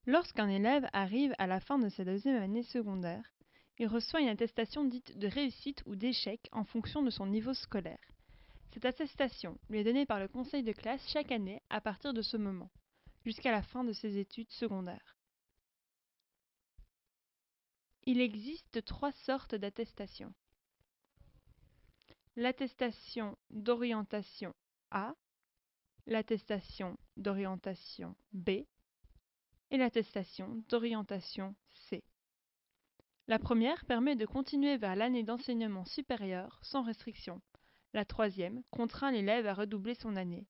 Lorsqu'un élève arrive à la fin de sa deuxième année secondaire, il reçoit une attestation dite de réussite ou d'échec en fonction de son niveau scolaire. Cette attestation lui est donnée par le conseil de classe chaque année à partir de ce moment, jusqu'à la fin de ses études secondaires. Il existe trois sortes d'attestations. L'attestation d'orientation A, l'attestation d'orientation B et l'attestation d'orientation C. La première permet de continuer vers l'année d'enseignement supérieur sans restriction. La troisième contraint l'élève à redoubler son année.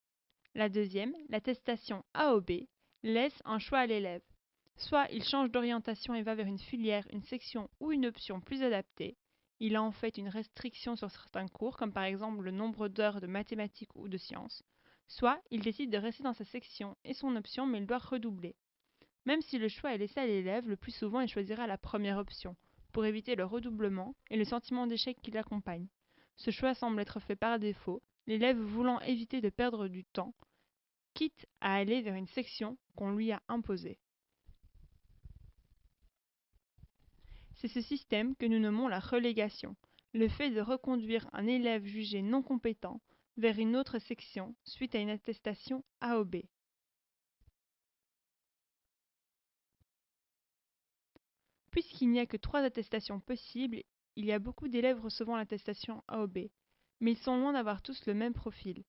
La deuxième, l'attestation AOB, laisse un choix à l'élève. Soit il change d'orientation et va vers une filière, une section ou une option plus adaptée. Il a en fait une restriction sur certains cours, comme par exemple le nombre d'heures de mathématiques ou de sciences. Soit il décide de rester dans sa section et son option, mais il doit redoubler. Même si le choix est laissé à l'élève, le plus souvent il choisira la première option, pour éviter le redoublement et le sentiment d'échec qui l'accompagne. Ce choix semble être fait par défaut, l'élève voulant éviter de perdre du temps, quitte à aller vers une section qu'on lui a imposée. C'est ce système que nous nommons la relégation, le fait de reconduire un élève jugé non compétent vers une autre section suite à une attestation AOB. Puisqu'il n'y a que trois attestations possibles, il y a beaucoup d'élèves recevant l'attestation AOB, mais ils sont loin d'avoir tous le même profil.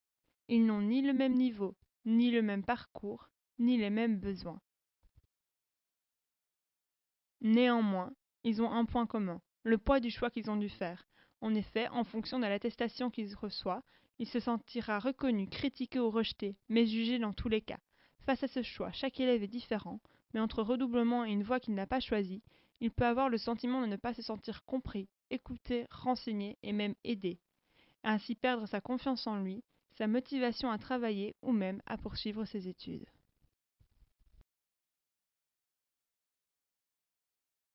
Ils n'ont ni le même niveau, ni le même parcours, ni les mêmes besoins. Néanmoins, ils ont un point commun, le poids du choix qu'ils ont dû faire. En effet, en fonction de l'attestation qu'ils reçoivent, il se sentira reconnu, critiqué ou rejeté, mais jugé dans tous les cas. Face à ce choix, chaque élève est différent, mais entre redoublement et une voie qu'il n'a pas choisie, il peut avoir le sentiment de ne pas se sentir compris, écouté, renseigné et même aidé, et ainsi perdre sa confiance en lui, sa motivation à travailler ou même à poursuivre ses études.